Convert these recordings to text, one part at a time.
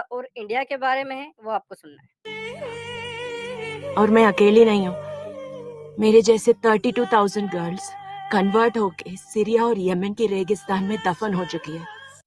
और इंडिया के बारे में है, वो आपको सुनना है। और मैं अकेली नहीं हूँ। मेरे जैसे 32,000 गर्ल्स कन्वर्ट होके सीरिया और यमन के रेगिस्तान में दफन हो चुकी है।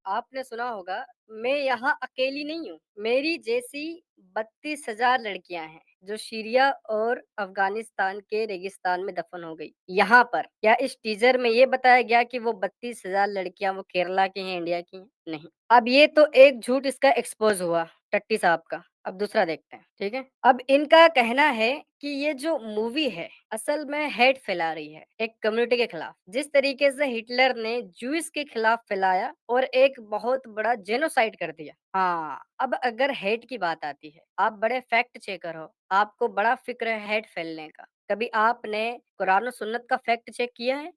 आपने सुना होगा, मैं यहाँ अकेली नहीं हूँ, मेरी जैसी 32,000 लड़कियां हैं जो सीरिया और अफगानिस्तान के रेगिस्तान में दफन हो गई। यहाँ पर क्या इस टीजर में ये बताया गया कि वो 32,000 लड़कियां वो केरला की हैं, इंडिया की हैं? नहीं। अब ये तो एक झूठ इसका एक्सपोज हुआ टट्टी साहब का। अब दूसरा देखते हैं, ठीक है। अब इनका कहना है कि ये जो मूवी है असल में हेट फैला रही है एक कम्युनिटी के खिलाफ, जिस तरीके से हिटलर ने जूस के खिलाफ फैलाया और एक बहुत बड़ा जेनोसाइड कर दिया। हाँ, अब अगर हेट की बात आती है, आप बड़े फैक्ट चेकर हो, आपको बड़ा फिक्र है हेट फैलने का। कभी आपने कुरान और सुन्नत का फैक्ट चेक किया है?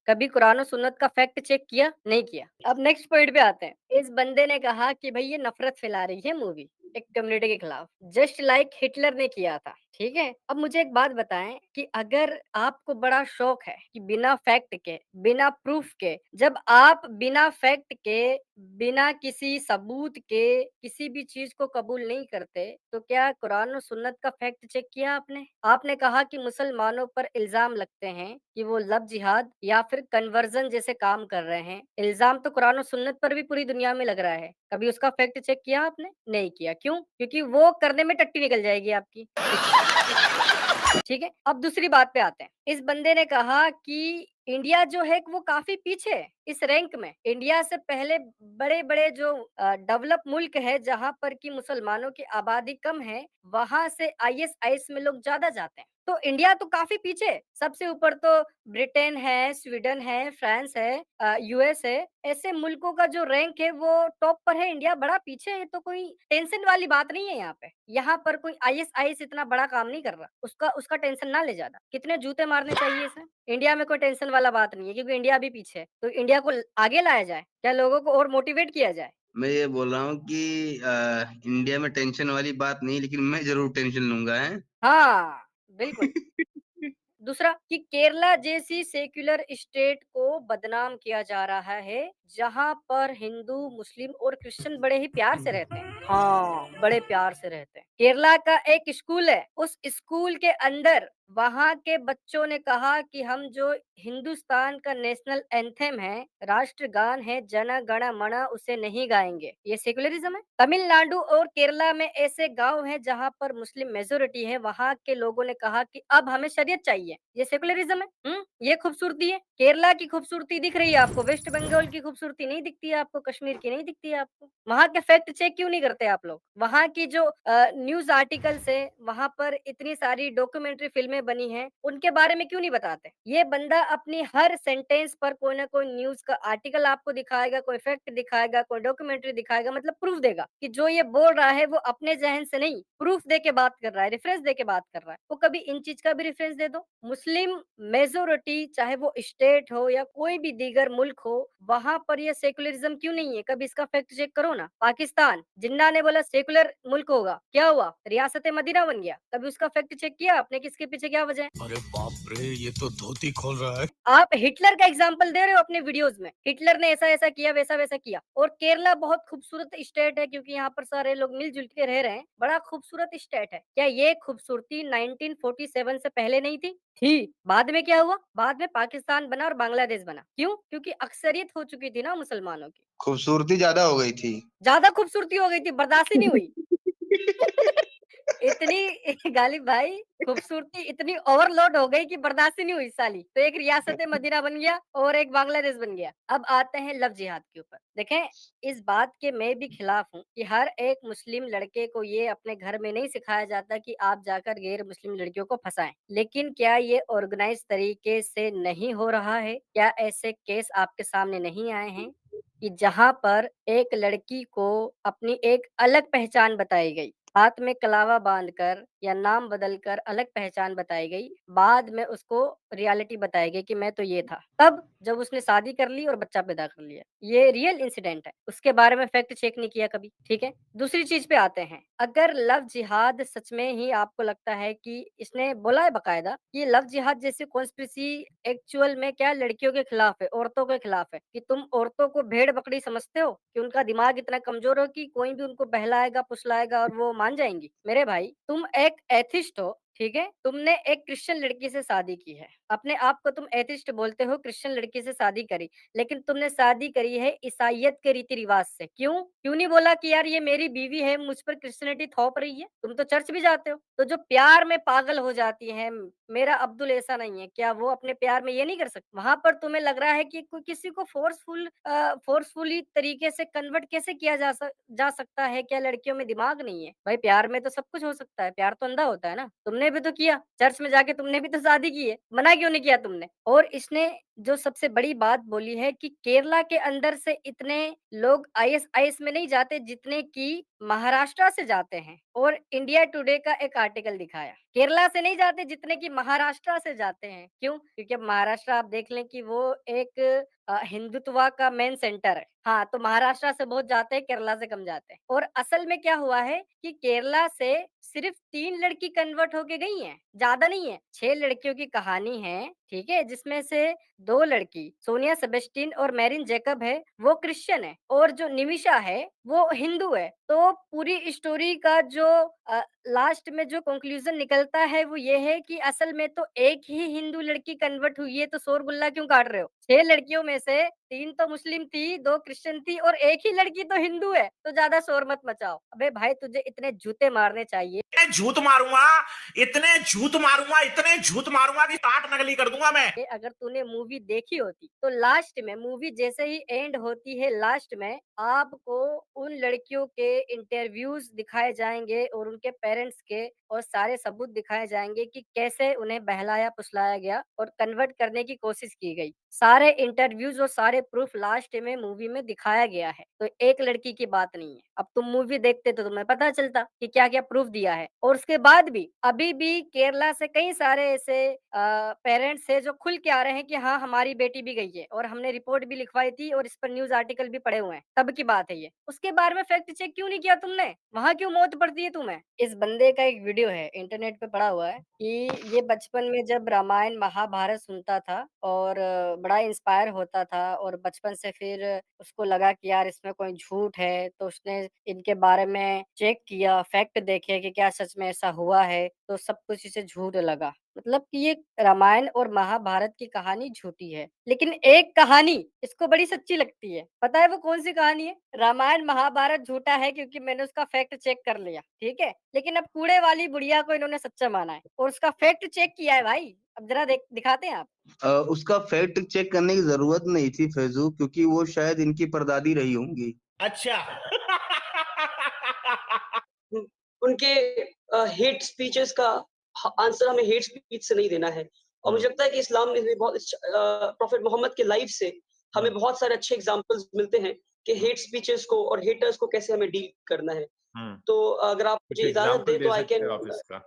कभी कुरान और सुन्नत का फैक्ट चेक किया? नहीं किया। अब नेक्स्ट पॉइंट पे आते हैं। इस बंदे ने कहा कि भाई ये नफरत फैला रही है मूवी एक कम्युनिटी के खिलाफ, जस्ट लाइक हिटलर ने किया था। ठीक है। अब मुझे एक बात बताएं कि अगर आपको बड़ा शौक है कि बिना फैक्ट के, बिना प्रूफ के, जब आप बिना फैक्ट के, बिना किसी सबूत के किसी भी चीज को कबूल नहीं करते, तो क्या कुरान और सुन्नत का फैक्ट चेक किया आपने? आपने कहा कि मुसलमानों पर इल्जाम लगते हैं कि वो लव जिहाद या फिर कन्वर्जन जैसे काम कर रहे हैं। इल्जाम तो कुरान और सुन्नत पर भी पूरी दुनिया में लग रहा है। कभी उसका फैक्ट चेक किया आपने? नहीं किया। क्यों? क्योंकि वो करने में टट्टी निकल जाएगी आपकी। ठीक है। अब दूसरी बात पे आते हैं। इस बंदे ने कहा कि इंडिया जो है वो काफी पीछे है इस रैंक में। इंडिया से पहले बड़े बड़े जो डेवलप मुल्क है जहां पर की मुसलमानों की आबादी कम है, वहां से आईएसआईएस में लोग ज्यादा जाते हैं। तो इंडिया तो काफी पीछे है। सबसे ऊपर तो ब्रिटेन है, स्वीडन है, फ्रांस है, यूएस है। ऐसे मुल्कों का जो रैंक है वो टॉप पर है, इंडिया बड़ा पीछे है। तो कोई टेंशन वाली बात नहीं है यहाँ पे। यहाँ पर कोई आईएसआईएस इतना बड़ा काम नहीं कर रहा, उसका उसका टेंशन ना ले ज्यादा। कितने जूते मारने चाहिए इसे। इंडिया में कोई टेंशन वाला बात नहीं है, क्योंकि इंडिया भी पीछे है। तो इंडिया को आगे लाया जाए, क्या लोगों को और मोटिवेट किया जाए। मैं ये बोल रहा हूँ कि इंडिया में टेंशन वाली बात नहीं, लेकिन मैं जरूर टेंशन लूंगा है। हाँ, बिल्कुल। दूसरा कि केरला जैसी सेक्युलर स्टेट को बदनाम किया जा रहा है, जहां पर हिंदू, मुस्लिम और क्रिश्चियन बड़े ही प्यार से रहते हैं। हाँ, बड़े प्यार से रहते हैं। केरला का एक स्कूल है, उस स्कूल के अंदर वहां के बच्चों ने कहा कि हम जो हिंदुस्तान का नेशनल एंथम है, राष्ट्रगान है, जन गण मन, उसे नहीं गाएंगे। ये सेकुलरिज्म है। तमिलनाडु और केरला में ऐसे गांव हैं जहां पर मुस्लिम मेजोरिटी है, वहां के लोगों ने कहा कि अब हमें शरीयत चाहिए। ये सेकुलरिज्म है। ये खूबसूरती है। केरला की खूबसूरती दिख रही है आपको, वेस्ट बंगाल की खूबसूरती नहीं दिखती है आपको, कश्मीर की नहीं दिखती है आपको। वहां के फैक्ट चेक क्यों नहीं करते आप लोग? वहां की जो न्यूज आर्टिकल्स है, वहां पर इतनी सारी डॉक्यूमेंट्री फिल्में बनी हैं, उनके बारे में क्यों नहीं बताते? ये बंदा अपनी हर सेंटेंस पर कोई ना कोई न्यूज का आर्टिकल आपको दिखाएगा, कोई फैक्ट दिखाएगा, कोई डॉक्यूमेंट्री दिखाएगा, मतलब प्रूफ देगा कि जो ये बोल रहा है वो अपने जहन से नहीं, प्रूफ दे के बात कर रहा है, रेफरेंस दे के बात कर रहा है। वो कभी इन चीज का भी रेफरेंस दे दो। मुस्लिम मेजोरिटी चाहे वो स्टेट हो या कोई भी दीगर मुल्क हो, वहां पर ये सेकुलरिज्म क्यों नहीं है? कभी इसका फैक्ट चेक करो ना। पाकिस्तान, जिन्ना ने बोला सेकुलर मुल्क होगा, क्या हुआ? रियासत मदीना बन गया। कभी उसका फैक्ट चेक किया आपने? किसके पीछे क्या वजह है? अरे बाप रे, ये तो धोती खोल रहा है। आप हिटलर का एग्जाम्पल दे रहे हो अपने वीडियोस में। हिटलर ने ऐसा ऐसा किया, वैसा वैसा किया। और केरला बहुत खूबसूरत स्टेट है, क्योंकि यहाँ पर सारे लोग मिलजुल के रह रहे हैं। बड़ा खूबसूरत स्टेट है। क्या ये खूबसूरती 1947 से पहले नहीं थी? थी। बाद में क्या हुआ? बाद में पाकिस्तान बना और बांग्लादेश बना। क्यों? क्योंकि अक्सरियत हो चुकी थी ना मुसलमानों की। खूबसूरती ज्यादा हो गई थी। ज्यादा खूबसूरती हो गई थी, बर्दाश्त ही नहीं हुई। इतनी गालिब भाई, खूबसूरती इतनी ओवरलोड हो गई कि बर्दाश्त ही नहीं हुई साली। तो एक रियासत मदीना बन गया और एक बांग्लादेश बन गया। अब आते हैं लव जिहाद के ऊपर। देखें, इस बात के मैं भी खिलाफ हूँ कि हर एक मुस्लिम लड़के को ये अपने घर में नहीं सिखाया जाता कि आप जाकर गैर मुस्लिम लड़कियों को फंसाएं। लेकिन क्या ये ऑर्गेनाइज तरीके से नहीं हो रहा है? क्या ऐसे केस आपके सामने नहीं आए हैं कि जहां पर एक लड़की को अपनी एक अलग पहचान बताई गई, हाथ में कलावा बांधकर या नाम बदलकर अलग पहचान बताई गई, बाद में उसको रियलिटी बताई गई कि मैं तो ये था। तब जब उसने शादी कर ली और बच्चा पैदा कर लिया। ये रियल इंसिडेंट है। उसके बारे में फैक्ट चेक नहीं किया कभी, ठीक है? दूसरी चीज़ पे आते हैं। अगर लव जिहाद सच में ही आपको लगता है कि इसने बोला है बाकायदा कि लव जिहाद जैसी कॉन्स्पिरेसी एक्चुअल में क्या लड़कियों के खिलाफ है, औरतों के खिलाफ है, कि तुम औरतों को भेड़-बकरी समझते हो कि उनका दिमाग इतना कमज़ोर हो कि कोई भी उनको बहलाएगा, फुसलाएगा और वो मान जाएँगी। मेरे भाई, तुम एक एथिस्ट हो, ठीक है? तुमने एक क्रिश्चियन लड़की से शादी की है। अपने आप को तुम एथिस्ट बोलते हो, क्रिश्चियन लड़की से शादी करी, लेकिन तुमने शादी करी है ईसाइयत के रीति-रिवाज से। क्यों? क्यों नहीं बोला कि यार ये मेरी बीवी है, मुझ पर क्रिश्चियनिटी थोप रही है? तुम तो चर्च भी जाते हो। तो जो प्यार में पागल हो जाती हैं, मेरा अब्दुल ऐसा नहीं है, क्या वो अपने प्यार में ये नहीं कर सकती? वहाँ पर तुम्हें लग रहा है कि कोई किसी को फ़ोर्सफुली तरीके से कन्वर्ट कैसे किया जा सकता है? क्या लड़कियों में दिमाग नहीं है? भाई प्यार में तो सब कुछ हो सकता है, प्यार तो अंधा होता है ना। तुमने भी तो किया, चर्च में जाके तुमने भी तो शादी की है, मना क्यों नहीं किया तुमने? और इसने जो सबसे बड़ी बात बोली है कि केरला के अंदर से इतने लोग आईएसआईएस में नहीं जाते जितने कि महाराष्ट्र से जाते हैं और इंडिया टुडे का एक आर्टिकल दिखाया। केरला से नहीं जाते जितने कि महाराष्ट्र से जाते हैं। क्यों? क्योंकि अब महाराष्ट्र आप देख लें कि वो एक हिंदुत्व का मेन सेंटर है। हाँ, तो महाराष्ट्र से बहुत जाते हैं, केरला से कम जाते हैं। और असल में क्या हुआ है कि केरला से सिर्फ 3 लड़की कन्वर्ट होके गई हैं, ज़्यादा नहीं है। 6 लड़कियों की कहानी है, ठीक है? जिसमें से 2 लड़की सोनिया सेबेस्टिन और मेरिन जैकब है, वो क्रिश्चियन है और जो निमिषा है, वो हिंदू है। तो पूरी स्टोरी का जो लास्ट में जो कंक्लूज़न निकलता है वो ये है कि असल में तो एक ही हिंदू लड़की कन्वर्ट हुई है, तो शोरगुल्ला क्यों काट रहे हो? 6 लड़कियों में से 3 तो मुस्लिम थी, 2 क्रिश्चियन थी और एक ही लड़की तो हिंदू है, तो ज़्यादा शोर मत मचाओ। अबे भाई तुझे इतने जूते मारने चाहिए झूठ मारूंगा, इतने झूठ मारूंगा, इतने झूठ मारूंगा कि टाट नकली कर दूंगा मैं। अगर तूने मूवी देखी होती तो लास्ट में मूवी जैसे ही एंड होती है लास्ट में आपको उन लड़कियों के इंटरव्यूज दिखाए जाएंगे और उनके पेरेंट्स के और सारे सबूत दिखाए जाएंगे कि कैसे उन्हें बहलाया फुसलाया गया और कन्वर्ट करने की कोशिश की गई। सारे इंटरव्यूज और सारे प्रूफ लास्ट में मूवी में दिखाया गया है, तो एक लड़की की बात नहीं है। अब तुम मूवी देखते तो तुम्हें पता चलता कि क्या क्या प्रूफ दिया है। और उसके बाद भी अभी भी केरला से कई सारे ऐसे पेरेंट्स है जो खुल के आ रहे हैं कि हाँ हमारी बेटी भी गई है और हमने रिपोर्ट भी लिखवाई थी और इस पर न्यूज आर्टिकल भी पड़े हुए हैं, तब की बात है ये। उसके बारे में फैक्ट चेक क्यों नहीं किया तुमने? वहां क्यों मौत पड़ती है तुम्हें? इस बंदे का एक वीडियो है इंटरनेट पे पड़ा हुआ है कि ये बचपन में जब रामायण महाभारत सुनता था और बड़ा इंस्पायर होता था और बचपन से फिर उसको लगा कि यार इसमें कोई झूठ है, तो उसने इनके बारे में चेक किया, फैक्ट देखे कि क्या सच में ऐसा हुआ है, तो सब कुछ इसे झूठ लगा। मतलब कि ये रामायण और महाभारत की कहानी झूठी है, लेकिन एक कहानी इसको बड़ी सच्ची लगती है। पता है वो कौन-सी कहानी है? रामायण महाभारत झूठा है क्योंकि मैंने उसका फैक्ट चेक कर लिया, ठीक है? लेकिन अब कूड़े वाली बुढ़िया को इन्होंने सच्चा माना है और उसका फैक्ट चेक किया है भाई। अब ज़रा दिखाते हैं आप। उसका फैक्ट चेक करने की जरूरत नहीं थी फैजू, क्योंकि वो शायद इनकी परदादी रही होंगी। अच्छा। उनके हेट स्पीचेस का आंसर हमें हेट स्पीच से नहीं देना है। और मुझे लगता है कि इस्लाम ने हमें प्रॉफेट मोहम्मद के लाइफ से हमें बहुत सारे अच्छे एग्जांपल्स मिलते हैं कि हेट स्पीचेस को और हेटर्स को कैसे हमें डील करना है। तो अगर आप कुछ मुझे इजाजत एग्जाम्पल दें दे तो आई सकते कैन हो आप इसका?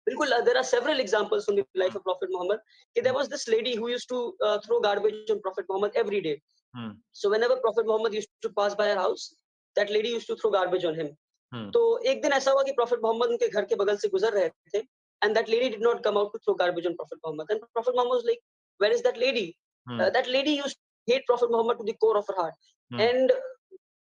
बिल्कुल there are several examples from the life of prophet Mohammad कि there was this lady who used to throw garbage on prophet Mohammad every day. Hmm So whenever Prophet Muhammad used to pass by her house, that lady used to throw garbage on him. हम्म तो एक दिन ऐसा हुआ कि prophet Mohammad उनके घर के बगल से गुजर रहे थे and that lady did not come out to throw garbage on Prophet Muhammad. And Prophet Muhammad was like, where is that lady? Hmm That lady used to hate Prophet Muhammad to the core of her heart. Hmm And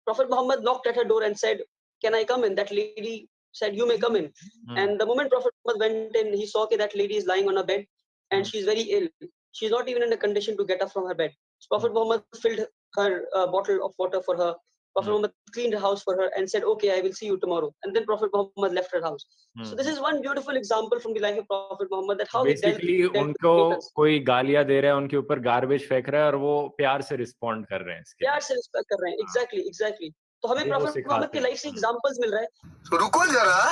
Prophet Muhammad knocked at her door and said, can I come in? That lady said, you may come in. Hmm And the moment Prophet Muhammad went in, he saw that lady is lying on a bed and hmm she's very ill. She's not even in a condition to get up from her bed. So Prophet Muhammad filled her bottle of water for her. Prophet hmm Muhammad cleaned her house for her and said, okay, I will see you tomorrow. And then Prophet Muhammad left her house. So this hmm is one beautiful example from the life of Prophet Muhammad that how he basically dealt उनको with haters. कोई गालियां दे रहा है, उनके ऊपर garbage फेंक रहा है और वो प्यार से रिस्पॉन्ड कर रहे हैं इसके प्यार लिए। से रिस्पेक्ट कर रहे हैं। हाँ, एग्जैक्टली एग्जैक्टली तो हमें ये वो प्रॉफिट मोहम्मद सिखाते की हैं। लाइफ से एग्जांपल्स मिल रहा है। रुको जरा,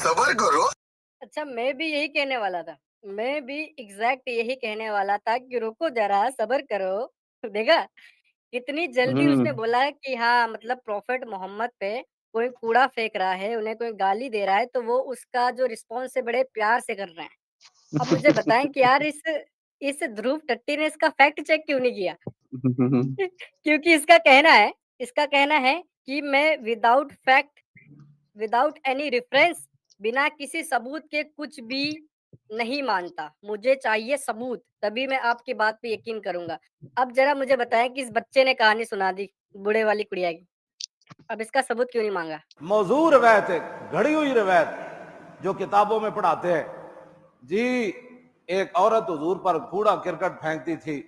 सबर करो। अच्छा मैं भी यही कहने वाला था। मैं भी एग्ज़ैक्ट यही कहने वाला था कि रुको ज़रा सब्र करो। देखा? कितनी जल्दी उसने बोला है कि हाँ, मतलब प्रॉफ़ेट मोहम्मद पे कोई कूड़ा फेंक रहा है, उन्हें कोई गाली दे रहा है, तो वो उसका जो रिस्पॉन्स है बड़े प्यार से कर रहे हैं। अब मुझे बताएँ कि यार इस ध्रुव टट्टी ने इसका फैक्ट चेक क्यों नहीं किया? क्योंकि इसका कहना है कि मैं without fact, without any reference, बिना किसी सबूत के कुछ भी नहीं मानता। मुझे चाहिए सबूत, तभी मैं आपकी बात पे यकीन करूँगा। अब ज़रा मुझे बताएँ कि इस बच्चे ने कहानी सुना दी बूढ़े वाली कुड़िया की। अब इसका सबूत क्यों नहीं माँगा? मौजूद रवायत है, घड़ी हुई रवायत जो किताबों में पढ़ाते हैं जी। एक औरत हुजूर पर कूड़ा किरकट फेंकती थी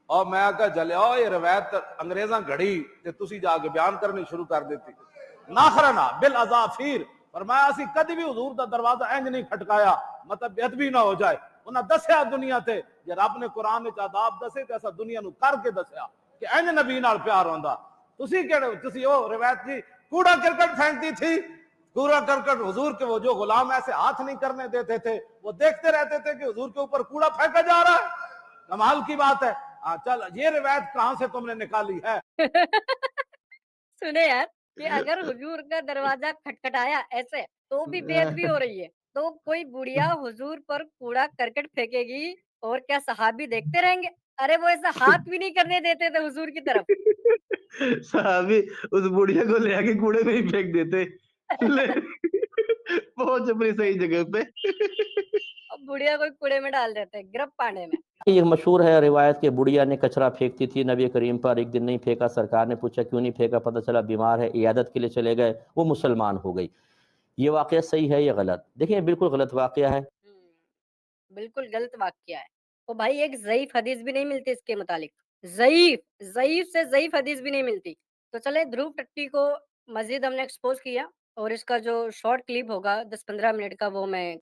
और मैं आकर जलिया ये रवायत अंग्रेजा घड़ी ते तुसी जाके बयान करनी शुरू कर देती ना खरना बिल अजाफिर। पर मैं असी कभी भी हुजूर का दरवाजा इंज नहीं खटकाया मतलब बेदबी ना हो जाए। उन्हें दसिया दुनिया ते जे रब ने कुरान च आदाब दसे ते असा दुनिया नु करके दसिया कि इंज नबी नाल प्यार होंदा। तुसी केड़े तुसी ओ रवायत जी कूड़ा किरकट फेंकती थी, कूड़ा करकट हुजूर के वो जो गुलाम ऐसे हाथ नहीं करने देते थे, वो देखते रहते थे कि हुजूर के ऊपर कूड़ा फेंका जा रहा है। कमाल की बात है। चल ये रिवायत कहां से तुमने निकाली है? सुने यार कि अगर हुजूर का दरवाजा खटखटाया ऐसे तो भी बेअदबी हो रही है, तो कोई बुढ़िया हुजूर पर कूड़ा करकट फेंकेगी और क्या सहाबी देखते रहेंगे? अरे वो ऐसा हाथ भी नहीं करने देते थे हुजूर की तरफ। साहबी उस बुढ़िया को ले आके कूड़े में ही फेंक देते। ले पहुंच अपनी सही जगह पे। अब बुढ़िया को कूड़े में डाल देते, गिरफ्त पाने में। ये मशहूर है रिवायत कि बुढ़िया ने कचरा फेंकती थी नबी करीम पर, एक दिन नहीं फेंका, सरकार ने पूछा क्यों नहीं फेंका, पता चला बीमार है, इयादत के लिए चले गए, वो मुसलमान हो गई। ये वाक़या सही है या गलत? देखिए बिल्कुल गलत वाक़या है। बिल्कुल गलत वाक़या है। तो भाई एक ज़ईफ़ हदीस भी नहीं मिलती इसके मुतालिक। ज़ईफ़, ज़ईफ़ से ज़ईफ़ हदीस भी नहीं मिलती। तो चलें ध्रुव टट्टी को मज़ीद हमने एक्सपोज़ किया और इसका जो शॉर्ट क्लिप होगा 10-15 मिनट का वो मैं